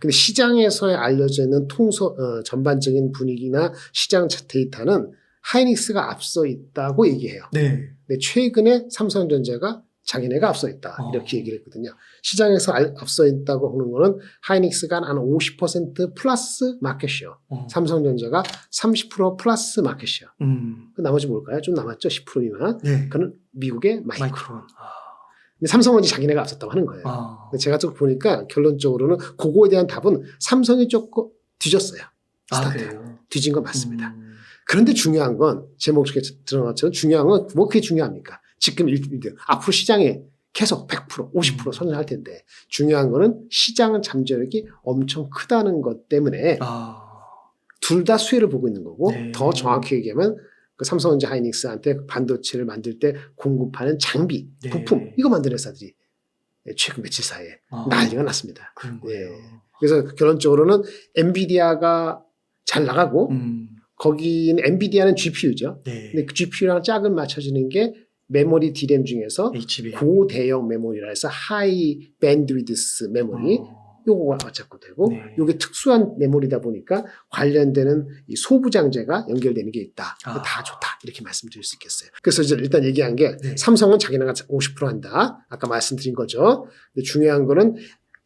근데 시장에서 알려져 있는 전반적인 분위기나 시장 데이터는 하이닉스가 앞서 있다고 얘기해요. 네. 근데 최근에 삼성전자가 자기네가 앞서 있다. 이렇게 얘기를 했거든요. 시장에서 앞서 있다고 하는 거는 하이닉스가 한 50% 플러스 마켓시어. 삼성전자가 30% 플러스 마켓시어. 그 나머지 뭘까요? 좀 남았죠? 10% 미만. 네. 그건 미국의 마이크론. 아. 근데 삼성은 이제 자기네가 앞섰다고 하는 거예요. 근데 제가 쭉 보니까 결론적으로는 그거에 대한 답은 삼성이 조금 뒤졌어요. 그래요? 뒤진 건 맞습니다. 그런데 중요한 건 제목 속에 들어간 것처럼 중요한 건 뭐 그게 중요합니까? 지금 앞으로 시장에 계속 100%, 50% 성장할 텐데 중요한 거는 시장 잠재력이 엄청 크다는 것 때문에 둘 다 수혜를 보고 있는 거고 네. 더 정확히 얘기하면 그 삼성전자 하이닉스한테 반도체를 만들 때 공급하는 장비, 네. 부품 이거 만드는 회사들이 최근 며칠 사이에 난리가 났습니다. 그런 거예요. 그래서 결론적으로는 엔비디아가 잘 나가고 거기는 엔비디아는 GPU죠. 네. 근데 그 GPU랑 짝을 맞춰주는 게 메모리 D램 중에서 HBM. 고대형 메모리라 해서 하이 밴드위드스 메모리 요거가 잡고 되고 네. 요게 특수한 메모리다 보니까 관련되는 이 소부 장재가 연결되는 게 있다. 다 좋다. 이렇게 말씀드릴 수 있겠어요. 그래서 이제 일단 얘기한 게 네. 삼성은 자기네가 50% 한다. 아까 말씀드린 거죠. 근데 중요한 거는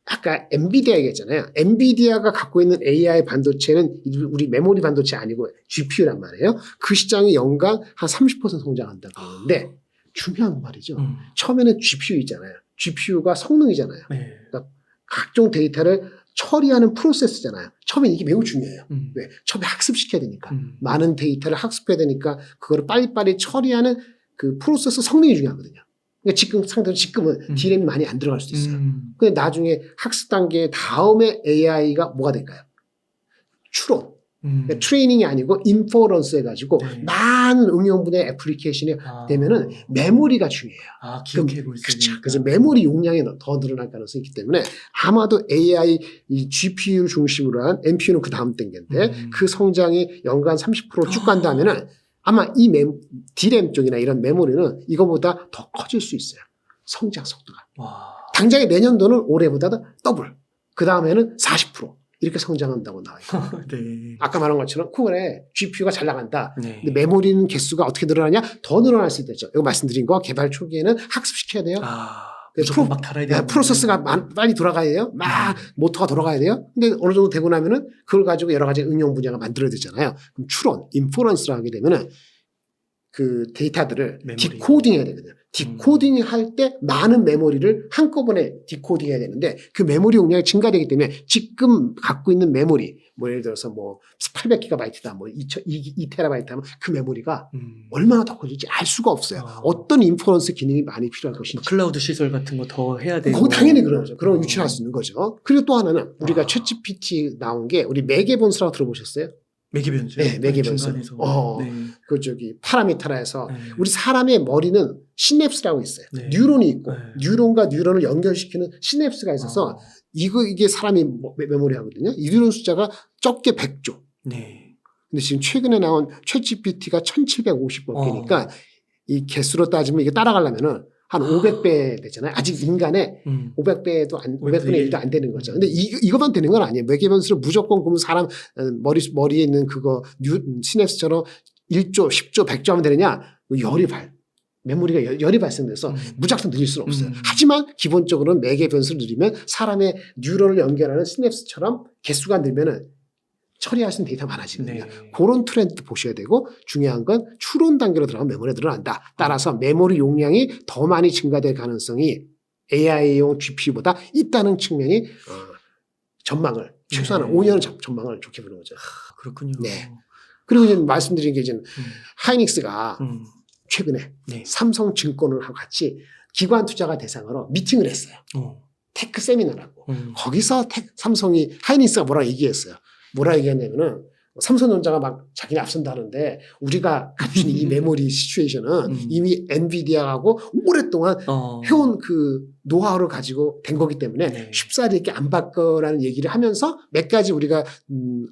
아까 엔비디아 얘기했잖아요. 엔비디아가 갖고 있는 AI 반도체는 우리 메모리 반도체 아니고 GPU란 말이에요. 그 시장이 연간 한 30% 성장한다고 하는데 중요한 거 말이죠. 처음에는 GPU이잖아요. GPU가 성능이잖아요. 네. 그러니까 각종 데이터를 처리하는 프로세스잖아요. 처음엔 이게 매우 중요해요. 왜? 처음에 학습시켜야 되니까. 많은 데이터를 학습해야 되니까 그거를 빨리빨리 처리하는 그 프로세스 성능이 중요하거든요. 그러니까 지금은 D램이 많이 안 들어갈 수도 있어요. 근데 나중에 학습 단계 다음에 AI가 뭐가 될까요? 추론. 그러니까 트레이닝이 아니고 인퍼런스 해가지고 네. 많은 응용 분야의 애플리케이션이 되면은 메모리가 중요해요. 기억해 볼 수 그렇죠. 있으니까. 그래서 메모리 용량이 더 늘어날 가능성이 있기 때문에 아마도 AI 이 GPU를 중심으로 한 NPU는 그 다음 단계인데 그 성장이 연간 30%쭉 간다면은 아마 이 D램 쪽이나 이런 메모리는 이거보다 더 커질 수 있어요. 성장 속도가. 당장의 내년도는 올해보다 더블. 그 다음에는 40%. 이렇게 성장한다고 나와요. 네. 아까 말한 것처럼 그래 GPU가 잘 나간다. 네. 근데 메모리는 개수가 어떻게 늘어나냐? 더 늘어날 수 있겠죠. 이거 말씀드린 거 개발 초기에는 학습시켜야 돼요. 무조건 막 달아야 돼요. 프로세스가 빨리 돌아가야 돼요. 막 모터가 돌아가야 돼요. 근데 어느 정도 되고 나면은 그걸 가지고 여러 가지 응용 분야가 만들어야 되잖아요. 그럼 추론, 인퍼런스를 하게 되면은 그 데이터들을 디코딩 해야 되거든요. 디코딩 할 때 많은 메모리를 한꺼번에 디코딩 해야 되는데 그 메모리 용량이 증가되기 때문에 지금 갖고 있는 메모리, 뭐 예를 들어서 뭐 800GB다, 뭐 2TB 하면 그 메모리가 얼마나 더 커질지 알 수가 없어요. 어떤 인퍼런스 기능이 많이 필요할 것인지. 클라우드 시설 같은 거 더 해야 되고. 그거 당연히 그런 거죠. 그런 거 유출할 수 있는 거죠. 그리고 또 하나는 우리가 챗GPT 나온 게 우리 매개변수라고 들어보셨어요? 매개변수. 네, 매개변수. 네. 그 파라미터라 해서 네. 우리 사람의 머리는 시냅스라고 있어요. 네. 뉴런이 있고 네. 뉴런과 뉴런을 연결시키는 시냅스가 있어서 이게 사람이 메모리 하거든요. 이 뉴런 숫자가 적게 100조. 네. 근데 지금 최근에 나온 챗GPT가 1750개니까 이 개수로 따지면 이게 따라가려면은 한 500배 되잖아요. 아직 인간의 500배도 500분의 1도 안 되는 거죠. 근데 이것만 되는 건 아니에요. 매개변수를 무조건 그러면 사람 머리에 있는 그거 시냅스처럼 1조, 10조, 100조 하면 되느냐? 메모리가 열이 발생돼서 무작정 늘릴 수는 없어요. 하지만 기본적으로는 매개변수를 늘리면 사람의 뉴런을 연결하는 시냅스처럼 개수가 늘면은 처리할 수 있는 데이터가 많아지거든요. 네. 그런 트렌드도 보셔야 되고 중요한 건 추론 단계로 들어가면 메모리가 늘어난다. 따라서 메모리 용량이 더 많이 증가될 가능성이 AI용 GPU보다 있다는 측면이 전망을 최소한 5년 전망을 좋게 보는 거죠. 그렇군요. 네. 그리고 이제 말씀드린 게 이제 하이닉스가 최근에 삼성증권을 하고 같이 기관 투자가 대상으로 미팅을 했어요. 테크 세미나라고. 거기서 삼성이 하이닉스가 뭐라고 얘기했어요. 뭐라 얘기했냐면은 삼성전자가 막 자기네 앞선다는데 우리가 갖춘 이 메모리 시츄에이션은 이미 엔비디아하고 오랫동안 해온 그 노하우를 가지고 된 거기 때문에 네. 쉽사리 이렇게 안 바꿔라는 얘기를 하면서 몇 가지 우리가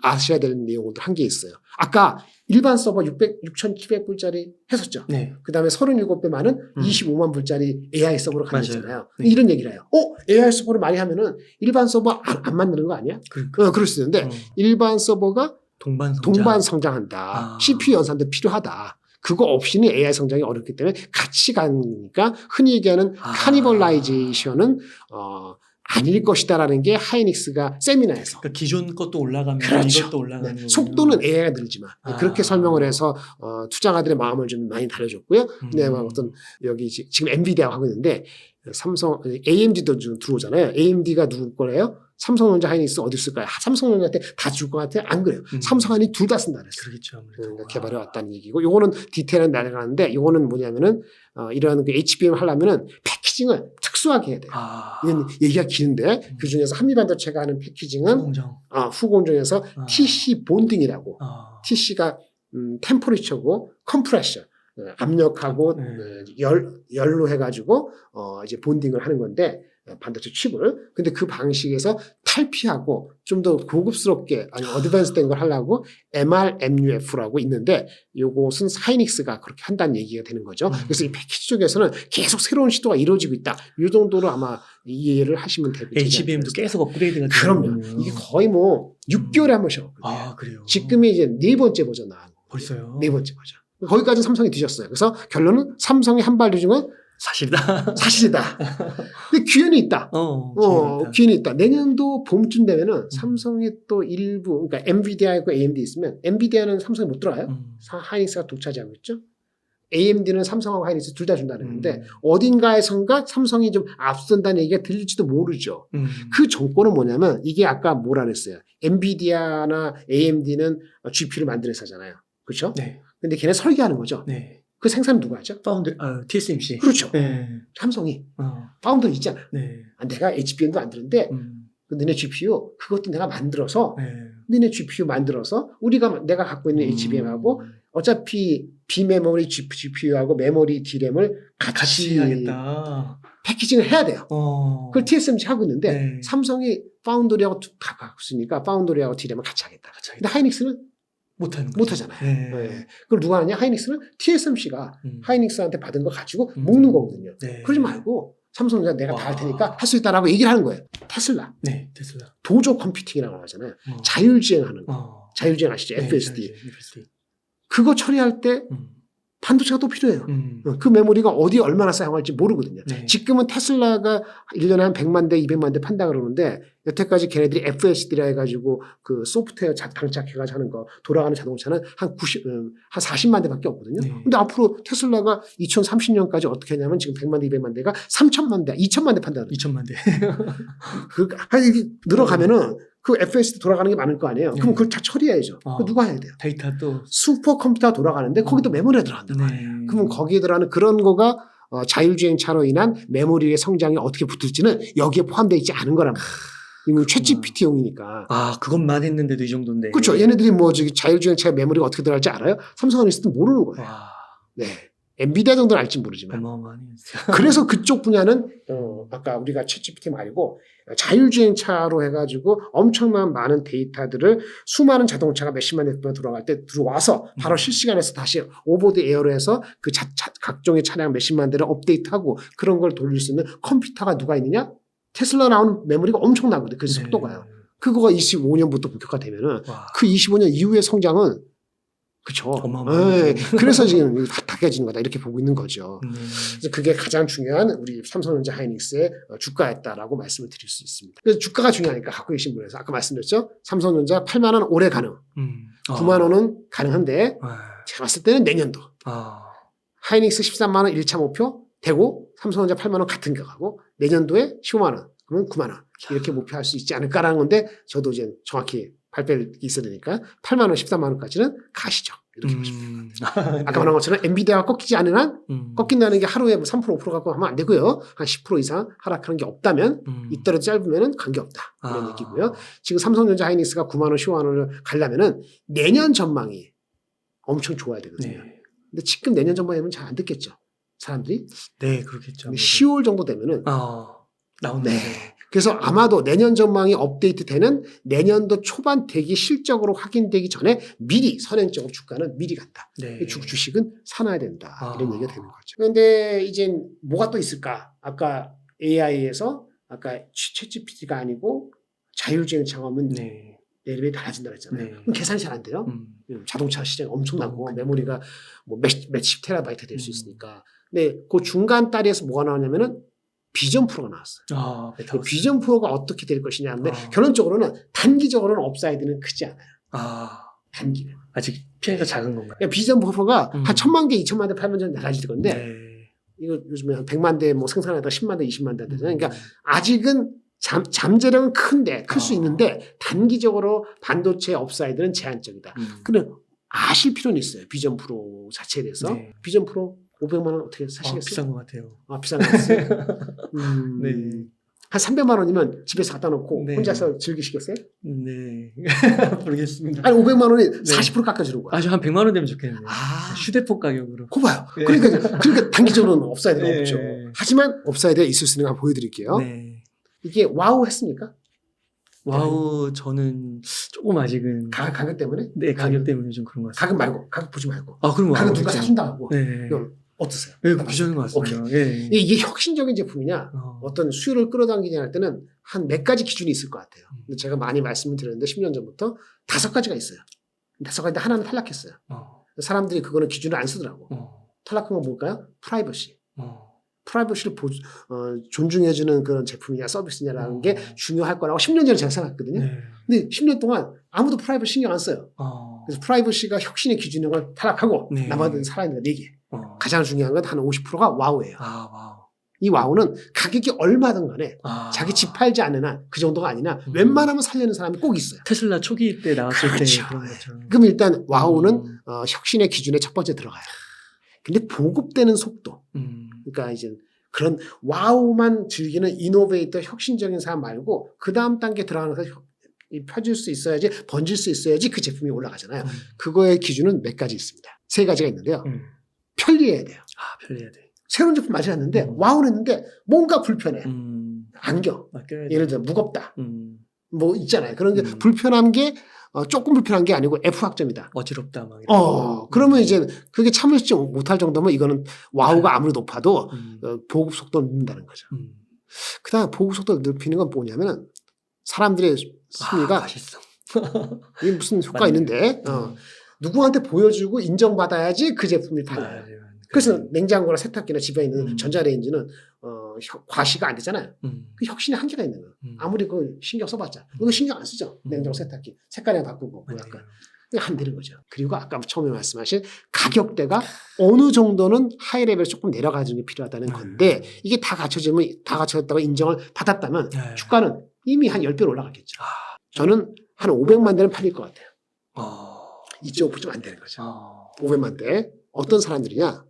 아셔야 되는 내용도 한 게 있어요. 아까 일반 서버 6,700불짜리 했었죠. 네. 그 다음에 37배 많은 25만 불짜리 AI 서버로 가능했잖아요. 맞아요. 네. 이런 얘기를 해요. AI 서버를 많이 하면은 일반 서버 안 만드는 거 아니야? 그럴 수 있는데 일반 서버가 동반 성장한다. CPU 연산도 필요하다. 그거 없이는 AI 성장이 어렵기 때문에 같이 가니까 흔히 얘기하는 카니벌라이제이션은 아닐 것이다라는 게 하이닉스가 세미나에서. 그러니까 기존 것도 올라가면 그렇죠. 이것도 올라가는 거예요. 속도는 AI가 느리지만 그렇게 설명을 해서 투자가들의 마음을 좀 많이 달래줬고요. 근데 막 어떤 여기 지금 엔비디아가 하고 있는데 삼성, AMD도 좀 들어오잖아요. AMD가 누구 거래요? 삼성전자, 하이닉스 어디 쓸까요? 삼성전자한테 다 줄 것 같아요? 안 그래요. 삼성, 하이닉스 둘 다 쓴다 그랬어요. 그러겠죠. 아무래도. 개발해 왔다는 얘기고, 요거는 디테일은 나가는데, 요거는 뭐냐면은, 이러한 그 HBM 하려면은 패키징을 특수하게 해야 돼요. 이건 얘기가 기는데, 그 중에서 한미반도체가 하는 패키징은, 후공정에서 TC 본딩이라고, TC가, 템퍼리처고, 컴프레셔. 압력하고, 열로 해가지고, 이제 본딩을 하는 건데, 반도체 칩을. 근데 그 방식에서 탈피하고 좀 더 고급스럽게 아니 어드밴스 된 걸 하려고 MRMUF라고 있는데 요것은 하이닉스가 그렇게 한다는 얘기가 되는 거죠. 그래서 이 패키지 쪽에서는 계속 새로운 시도가 이루어지고 있다. 이 정도로 아마 이해를 하시면 되고. HBM도 계속 업그레이드가 그럼요. 이게 거의 뭐 6개월에 한 번씩 업그레이드. 그래요. 지금이 이제 4번째 버전 나온 거예요. 벌써요? 4번째 버전. 거기까지는 삼성이 뒤졌어요. 그래서 결론은 삼성이 한 발 뒤중은 사실이다. 근데 기회는 있다. 기회는 있다. 내년도 봄쯤 되면은 삼성이 또 일부, 그러니까 엔비디아 있고 AMD 있으면 엔비디아는 삼성이 못 들어가요. 하이닉스가 독차지하고 있죠. AMD는 삼성하고 하이닉스 둘 다 준다는 건데 어딘가에선가 삼성이 좀 앞선다는 얘기가 들릴지도 모르죠. 그 정권은 뭐냐면 이게 아까 뭐라 그랬어요. 엔비디아나 AMD는 GPU를 만드는 회사잖아요. 그렇죠? 네. 근데 걔네 설계하는 거죠. 네. 그 생산은 누가 하죠? TSMC. 그렇죠. 네. 삼성이. 파운드 있잖아. 네. 내가 HBM도 만드는데, 너네 GPU, 그것도 내가 만들어서, 너네 GPU 만들어서, 내가 갖고 있는 HBM하고, 어차피 비메모리 GPU하고 메모리 D램을 같이 하겠다. 패키징을 해야 돼요. 그걸 TSMC 하고 있는데, 삼성이 파운드리하고 다 갖고 있으니까, 파운드리하고 D램을 같이 하겠다. 근데 하이닉스는 못하잖아요. 네. 그걸 누가 하냐? 하이닉스는 TSMC가 하이닉스한테 받은 거 가지고 먹는 거거든요. 그러지 말고 삼성전자 내가 다 할 테니까 할 수 있다라고 얘기를 하는 거예요. 테슬라. 네, 테슬라. 도조 컴퓨팅이라고 하잖아요. 자율주행하는 거. 자율주행 아시죠? FSD. 그거 처리할 때 반도체가 또 필요해요. 그 메모리가 어디에 얼마나 사용할지 모르거든요. 지금은 테슬라가 1년에 한 100만 대, 200만 대 판다 그러는데 여태까지 걔네들이 FSD라 해가지고 그 소프트웨어 장착해가지고 하는 거 돌아가는 자동차는 한 40만 대밖에 없거든요. 근데 앞으로 테슬라가 2030년까지 어떻게 하냐면 지금 100만 대, 200만 대가 3천만 대, 2천만 대 판다. 2천만 대. 이게 늘어가면은 그 FSD 돌아가는 게 많을 거 아니에요. 그럼 그걸 다 처리해야죠. 그거 누가 해야 돼요? 데이터 또. 슈퍼컴퓨터가 돌아가는데 거기도 메모리가 들어간단 말이에요. 그러면 거기에 들어가는 그런 거가 자율주행차로 인한 메모리의 성장이 어떻게 붙을지는 여기에 포함되어 있지 않은 거란 말이에요. 이건 챗GPT용이니까. 그것만 했는데도 이 정도인데. 그렇죠. 얘네들이 뭐 저기 자율주행차 메모리가 어떻게 들어갈지 알아요? 삼성하이닉스도 모르는 거예요. 네. 엔비디아 정도는 알지 모르지만. 그래서 그쪽 분야는 아까 우리가 챗GPT 말고 자율주행차로 해가지고 엄청난 많은 데이터들을 수많은 자동차가 몇십만 대 돌아갈 때 들어와서 바로 실시간에서 다시 오버드 에어로 해서 그 각종의 차량 몇십만 대를 업데이트하고 그런 걸 돌릴 수 있는 컴퓨터가 누가 있느냐? 테슬라 나오는 메모리가 엄청나거든요. 그 속도가요. 그거가 25년부터 본격화되면은 그 25년 이후의 성장은 그렇죠. 네. 그래서 지금 다 깨지는 거다 이렇게 보고 있는 거죠. 그래서 그게 가장 중요한 우리 삼성전자 하이닉스의 주가였다라고 말씀을 드릴 수 있습니다. 그래서 주가가 중요하니까 갖고 계신 분에서 아까 말씀드렸죠. 삼성전자 8만 원 올해 가능. 9만 원은 가능한데 제가 봤을 때는 내년도. 하이닉스 13만 원 1차 목표 되고 삼성전자 8만 원 같은 격하고 내년도에 15만 원 그러면 9만 원 이렇게 목표할 수 있지 않을까라는 건데 저도 이제 정확히 발표를 있어야 되니까 8만 원 13만 원까지는 가시죠. 이렇게 보고 싶어요. 네. 아까 말한 것처럼 엔비디아가 꺾이지 않은 한 꺾인다는 게 하루에 뭐 3% 5% 갖고 하면 안 되고요. 한 10% 이상 하락하는 게 없다면 있더라도 짧으면 관계없다. 이런 얘기고요. 지금 삼성전자 하이닉스가 9만 원, 10만 원을 가려면은 내년 전망이 엄청 좋아야 되거든요. 네. 근데 지금 내년 전망이면 잘 안 듣겠죠. 사람들이. 네, 그렇겠죠. 10월 정도 되면은 나온다. 네. 그래서 아마도 내년 전망이 업데이트 되는 내년도 초반 대기 실적으로 확인되기 전에 미리 선행적으로 주가는 미리 간다. 네. 주식은 사놔야 된다. 이런 얘기가 되는 거죠. 그런데 이제 뭐가 또 있을까? 아까 AI에서 아까 챗GPT가 아니고 자율주행 창업은 네. 레벨이 달라진다고 했잖아요. 네. 그럼 계산이 잘 안 돼요. 자동차 시장이 엄청나고 메모리가 뭐 몇십 테라바이트 될 수 있으니까. 근데 그 중간 다리에서 뭐가 나오냐면은 비전 프로가 나왔어요. 그 비전 프로가 어떻게 될 것이냐 하는데 결론적으로는 단기적으로는 업사이드는 크지 않아요. 단기는. 아직 피해가 작은 건가요? 그러니까 비전 프로가 한 1000만 개, 2000만 대 팔면 전 달라질 건데 네. 이거 요즘에 한 100만 대 뭐 생산하다가 10만 대, 20만 대 되잖아요. 그러니까 아직은 잠재력은 큰데 클 수 있는데 단기적으로 반도체 업사이드는 제한적이다. 근데 아실 필요는 있어요. 비전 프로 자체에 대해서. 네. 비전 프로 500만 원 어떻게 사시겠어요? 비싼 것 같아요. 비싼 거 같아요. 네. 한 300만 원이면 집에서 갖다 놓고 네. 혼자서 즐기시겠어요? 네. 모르겠습니다. 아니 500만 원이 네. 40% 깎아주는 거야. 한 100만 원 되면 좋겠네요. 휴대폰 가격으로. 그거 봐요. 네. 그러니까 단기적으로는 업사이드가 네. 없죠. 하지만 업사이드가 있을 수 있는 거 한번 보여드릴게요. 네. 이게 와우 했습니까? 와우, 저는 조금 아직은. 가격 때문에? 네, 가격 때문에 좀 그런 것 같아요. 가격 말고, 가격 보지 말고. 그런 거 가격 누가 사준다고. 네. 그럼 어떠세요? 네, 괜찮은 것 같습니다. 네. 이게 혁신적인 제품이냐, 어떤 수요를 끌어당기냐 할 때는 한 몇 가지 기준이 있을 것 같아요. 근데 제가 많이 말씀을 드렸는데 10년 전부터 5가지가 있어요. 5가지인데 하나는 탈락했어요. 사람들이 그거는 기준을 안 쓰더라고. 탈락한 건 뭘까요? 프라이버시. 프라이버시를 존중해주는 그런 제품이냐 서비스냐라는 게 중요할 거라고 10년 전에 제가 생각했거든요. 네. 근데 10년 동안 아무도 프라이버시 신경 안 써요. 그래서 프라이버시가 혁신의 기준인 걸 탈락하고 네. 나머지는 살아있는 4개. 가장 중요한 건 한 50%가 와우예요. 와우. 이 와우는 가격이 얼마든 간에 자기 집 팔지 않는 한 그 정도가 아니라 웬만하면 살려는 사람이 꼭 있어요. 테슬라 초기 때 나왔을 그렇죠. 때 그런 것처럼. 그럼 일단 와우는 혁신의 기준에 첫 번째 들어가요. 근데 보급되는 속도. 그러니까 이제 그런 와우만 즐기는 이노베이터 혁신적인 사람 말고 그 다음 단계 들어가면서 펴질 수 있어야지 번질 수 있어야지 그 제품이 올라가잖아요. 그거의 기준은 몇 가지 있습니다. 3가지가 있는데요. 편리해야 돼요. 편리해야 돼. 새로운 제품 맞이했는데 와우는 했는데 뭔가 불편해. 안겨. 예를 들어 무겁다. 뭐 있잖아요. 그런 게 불편한 게 조금 불편한 게 아니고 F학점이다. 어지럽다 막. 그러면 이제 그게 참을지 못할 정도면 이거는 와우가 아무리 높아도 보급 속도를 늦는다는 거죠. 그다음 보급 속도를 높이는 건 뭐냐면은 사람들의 심리가 맛있어. 이게 무슨 효과 있는데 누구한테 보여주고 인정받아야지 그 제품이 팔려요. 그래서 냉장고나 세탁기나 집에 있는 전자레인지는 과시가 안 되잖아요. 그 혁신의 한계가 있는 거예요. 아무리 그 신경 써봤자. 이거 신경 안 쓰죠. 냉장고 세탁기. 색깔이나 바꾸고 뭐 약간. 안 되는 거죠. 그리고 아까 처음에 말씀하신 가격대가 어느 정도는 하이 레벨 조금 내려가는 게 필요하다는 건데 이게 다 갖춰졌다고 인정을 받았다면 주가는 이미 한 10배로 올라갔겠죠. 저는 한 500만 대는 팔릴 것 같아요. 2.5% 안 되는 거죠. 500만 대. 어떤 사람들이냐?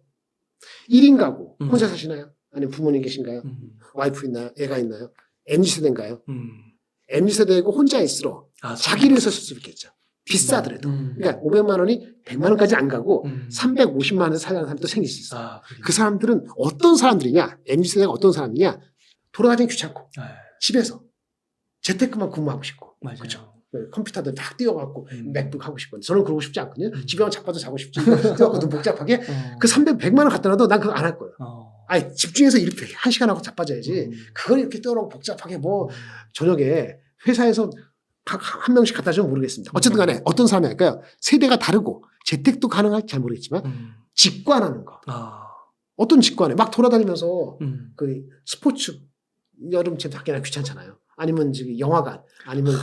1인 가구. 혼자 사시나요? 아니면 부모님 계신가요? 와이프 있나요? 애가 있나요? MZ세대인가요? MZ세대이고 혼자 있으러 자기를 위해서 쓸 수 있겠죠. 비싸더라도. 그러니까 500만 원이 100만 원까지 안 가고 350만 원에서 살려는 사람도 생길 수 있어요. 그 사람들은 어떤 사람들이냐? MZ세대가 어떤 사람이냐? 돌아다니기 귀찮고 집에서 재테크만 근무하고 싶고 그렇죠. 컴퓨터들 다 띄워갖고 맥북 하고 싶은데 저는 그러고 싶지 않거든요. 집에 와서 자빠져 자고 싶지. 띄워갖고 너무 복잡하게 그 100만 원 갖다 놔도 난 그거 안 할 거예요. 아니 집중해서 이렇게 1시간 하고 자빠져야지. 그걸 이렇게 띄워놓고 복잡하게 뭐 저녁에 회사에서 각 한 명씩 갖다 주면 모르겠습니다. 어쨌든 간에 어떤 사람이 할까요? 세대가 다르고 재택도 가능할지 잘 모르겠지만 직관하는 거. 어떤 직관에 막 돌아다니면서 그 스포츠 여름철 밖에나 귀찮잖아요. 아니면 저기 영화관 아니면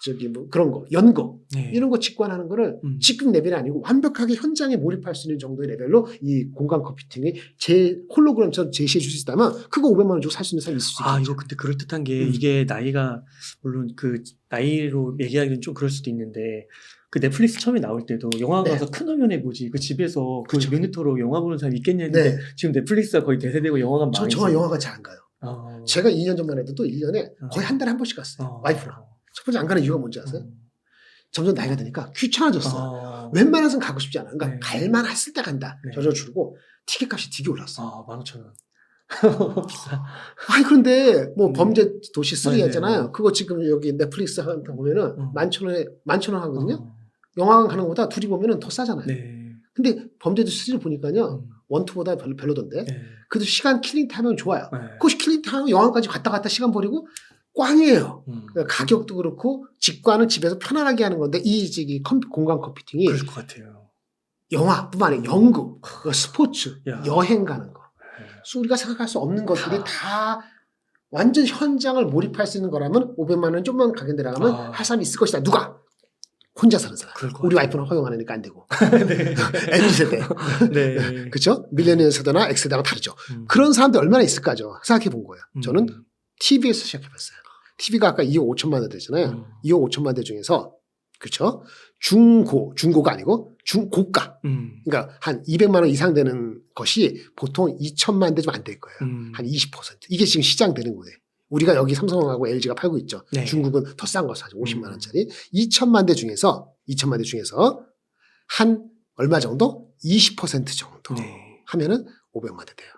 저기 뭐 그런 거, 연거 네. 이런 거 직관하는 거를 직급 레벨이 아니고 완벽하게 현장에 몰입할 수 있는 정도의 레벨로 이 공간 컴퓨팅이 제 홀로그램처럼 제시해 줄 수 있다면 그거 500만 원 주고 살 수 있는 사람이 있을 수 있겠죠. 이거 근데 그럴듯한 게 이게 나이가 물론 그 나이로 얘기하기는 좀 그럴 수도 있는데 그 넷플릭스 처음에 나올 때도 영화 네. 가서 큰 화면에 보지 그 집에서 그 그쵸. 모니터로 영화 보는 사람이 있겠냐 했는데 네. 지금 넷플릭스가 거의 대세되고 영화관 저 많이 정말 영화가 잘 안 가요. 제가 2년 전만 해도 또 1년에 거의 한 달에 한 번씩 갔어요. 와이프랑. 첫 번째 안 가는 이유가 뭔지 아세요? 점점 나이가 드니까 귀찮아졌어. 웬만해서는 가고 싶지 않아. 그러니까 네. 갈만 했을 때 간다. 네. 저저 줄고 티켓 값이 되게 올랐어. 15,000원. 비싸. 아니 그런데 뭐 범죄 도시 3 네, 했잖아요. 네. 그거 지금 여기 넷플릭스 한테 보면은 11,000원 하거든요. 어. 영화관 가는 것보다 둘이 보면은 더 싸잖아요. 네. 근데 범죄 도시 3를 보니까요. 원투보다 별로던데. 네. 그래도 시간 킬링 타임은 좋아요. 네. 그 킬링 타임 영화까지 갔다 시간 버리고 꽝이에요. 그러니까 가격도 그렇고 직관을 집에서 편안하게 하는 건데 이 공간 컴퓨팅이 그럴 것 같아요. 영화뿐만 아니라 연극, 스포츠, 야. 여행 가는 거. 우리가 생각할 수 없는 것들이 다 완전 현장을 몰입할 수 있는 거라면 500만 원 좀만 가격 내려가면 할 사람이 있을 것이다. 누가? 혼자 사는 사람. 우리 와이프는 허용 안 하니까 안 되고. 네. M세대. 네. 그렇죠? 밀레니얼 세대나 X세대랑 다르죠. 그런 사람들 얼마나 있을까죠? 생각해 본 거예요. 저는 TV에서 시작해 봤어요. TV가 아까 2억 5천만 대 되잖아요. 2억 5천만 대 중에서 그렇죠? 중고가 아니고 중고가. 그러니까 한 200만 원 이상 되는 것이 보통 2천만 대 좀 안 될 거예요. 한 20%. 이게 지금 시장 되는 거예요. 우리가 여기 삼성하고 LG가 팔고 있죠. 네. 중국은 더 싼 거 사죠. 50만 원짜리. 2천만 대 중에서 한 얼마 정도? 20% 정도 하면은 500만 대 돼요.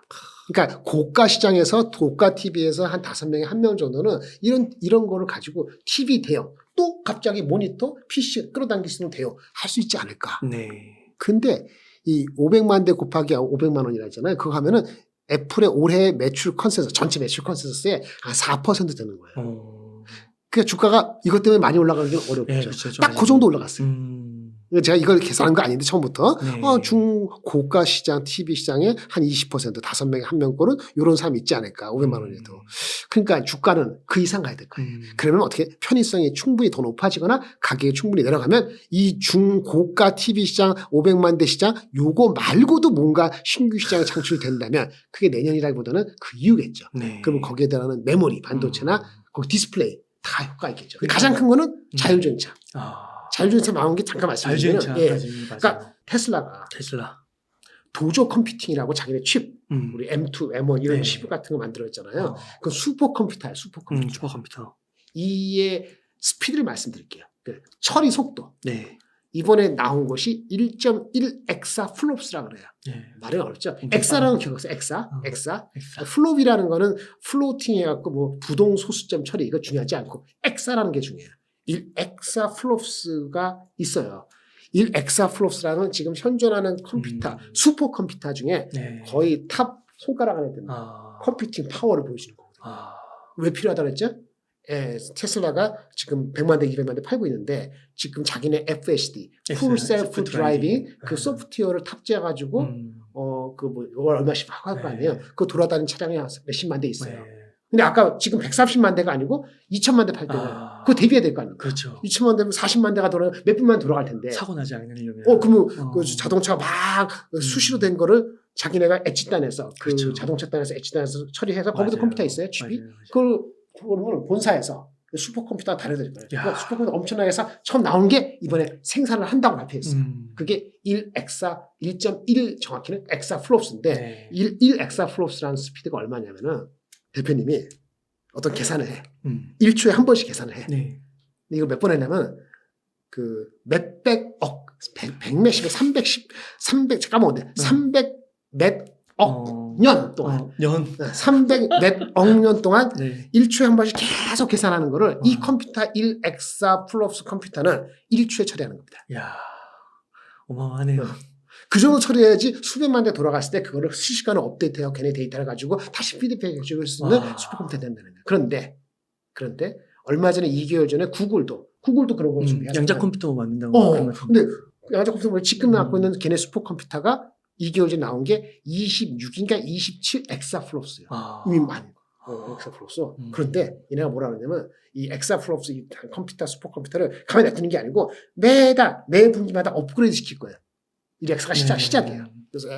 그러니까 고가 시장에서 고가 TV에서 한 5명에 1명 정도는 이런 거를 가지고 TV 대용 또 갑자기 모니터, PC 끌어당길 수 있는 대용 할 수 있지 않을까. 네. 근데 이 500만 대 곱하기 500만 원이라 했잖아요. 그거 하면은 애플의 올해 매출 컨센서스, 전체 매출 컨센서스의 한 4% 되는 거예요. 그러니까 주가가 이것 때문에 많이 올라가는 게 어렵죠. 네, 그렇죠. 딱 그 정도 올라갔어요. 제가 이걸 계산한 거 아닌데 처음부터 네. 중고가 시장 TV 시장에 한 20% 5명에 1명꼴은 이런 사람이 있지 않을까 500만 원에도. 그러니까 주가는 그 이상 가야 될 거예요. 그러면 어떻게 편의성이 충분히 더 높아지거나 가격이 충분히 내려가면 이 중고가 TV 시장 500만 대 시장 요거 말고도 뭔가 신규 시장이 창출된다면 그게 내년이라기보다는 그 이유겠죠. 네. 그러면 거기에 대한 메모리 반도체나 거기 디스플레이 다 효과 있겠죠. 가장 큰 거는 자율주행차. 자율주행차 나온 게 잠깐 말씀드리면 그러니까 테슬라 도조 컴퓨팅이라고 자기네 칩 우리 M2, M1 이런 칩 같은 거 만들었잖아요. 그 슈퍼컴퓨터예요. 슈퍼컴퓨터. 이의 스피드를 말씀드릴게요. 처리 속도. 네. 이번에 나온 것이 1.1 엑사 플롭스라고 그래요. 말이 어렵죠. 엑사라는 기억하세요. 엑사. 플롭이라는 거는 플로팅 해갖고 뭐 부동 소수점 처리 이거 중요하지 않고 엑사라는 게 중요해요. 1엑사 플롭스가 있어요. 1엑사 플롭스라는 지금 현존하는 컴퓨터, 슈퍼컴퓨터 중에 거의 탑 손가락 안에 드는 컴퓨팅 파워를 보여주는 거거든요. 왜 필요하다고 했죠? 테슬라가 지금 100만 대, 200만 대 팔고 있는데 지금 자기네 FSD, Full Self Driving 그 소프트웨어를 탑재해가지고 이걸 얼마씩 할 거 아니에요. 그 돌아다니는 차량이 몇십만 대 있어요. 근데 아까 지금 130만 대가 아니고 2천만 대 팔 때는 그거 대비해야 될 거 아니에요. 그렇죠. 2천만 대면 40만 대가 몇 분만 돌아갈 텐데. 사고 나지 않으려면. 그러면 그 자동차가 막 수시로 된 거를 자기네가 엣지단에서 그렇죠. 자동차 단에서 엣지단에서 처리해서 거기도 컴퓨터 있어요. 칩이. 맞아요. 그걸 본사에서 슈퍼컴퓨터가 다르더라고요. 그러니까 슈퍼컴퓨터 엄청나게 해서 처음 나온 게 이번에 생산을 한다고 발표했어요. 그게 1.1 정확히는 엑사 플롭스인데 1 엑사 플롭스라는 스피드가 얼마냐면은 대표님이 어떤 계산을 해. 1초에 한 번씩 계산을 해. 근데 이걸 몇 번 했냐면 그 몇백억, 백몇십억, 300 까먹었네. 300몇억 년 동안. 300몇억 년 동안 1초에 한 번씩 계속 계산하는 거를 이 컴퓨터 1엑사 플롭스 컴퓨터는 1초에 처리하는 겁니다. 이야, 어마어마하네요. 그 정도 처리해야지 수백만 대 돌아갔을 때 그거를 실시간으로 업데이트해서 걔네 데이터를 가지고 다시 피드백해 줄 수 있는 슈퍼컴퓨터가 된다는 거예요. 그런데 얼마 전에 2개월 전에 구글도 그런 걸 준비하잖아요. 양자 컴퓨터 만든다고. 근데 양자 컴퓨터 지금 갖고 있는 걔네 슈퍼컴퓨터가 2개월 전에 나온 게 26인가 27 엑사플롭스예요. 이미 많이. 엑사플롭스. 그런데 얘네가 뭐라 그러냐면 이 엑사플롭스 이 컴퓨터 슈퍼컴퓨터를 가만히 놔두는 게 아니고 매달 매 분기마다 업그레이드 시킬 거예요. 이 엑사가 시작이에요. 그래서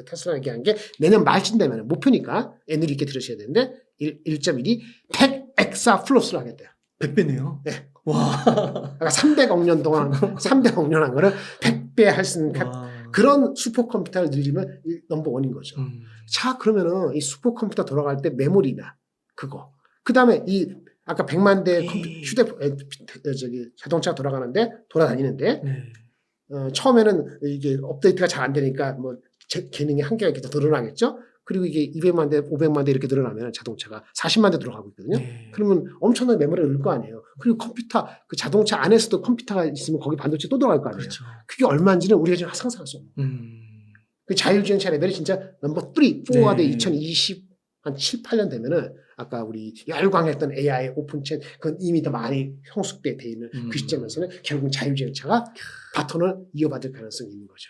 테슬라 얘기한 게 내년 말쯤 되면 목표니까 애들이 이렇게 들으셔야 되는데 1.1이 100엑사플롭스를 하겠대요. 100배네요. 네. 와. 그러니까 300억 년 동안 300억 년 한 거를 100배 할 수 있는 그런 슈퍼컴퓨터를 늘리면 넘버원인 거죠. 자, 그러면은 이 슈퍼컴퓨터 돌아갈 때 메모리나 그거. 그다음에 이 아까 100만 대 자동차가 돌아다니는데 네. 처음에는 이게 업데이트가 잘 안 되니까 뭐 기능의 한계가 이렇게 더 늘어나겠죠. 그리고 이게 200만 대, 500만 대 이렇게 늘어나면 자동차가 40만 대 들어가고 있거든요. 네. 그러면 엄청나게 메모리가 늘 거 아니에요. 그리고 컴퓨터, 그 자동차 안에서도 컴퓨터가 있으면 거기 반도체 또 들어갈 거 아니에요. 그렇죠. 그게 얼마인지는 우리가 지금 상상할 수 없는. 그 자율주행차 레벨이 진짜 넘버 3, 4가 돼 2020, 한 7, 8년 되면은 아까 우리 열광했던 AI 오픈챗 그건 이미 더 많이 형성돼 있는 그 시점에서는 결국 자율주행차가 바톤을 이어받을 가능성이 있는 거죠.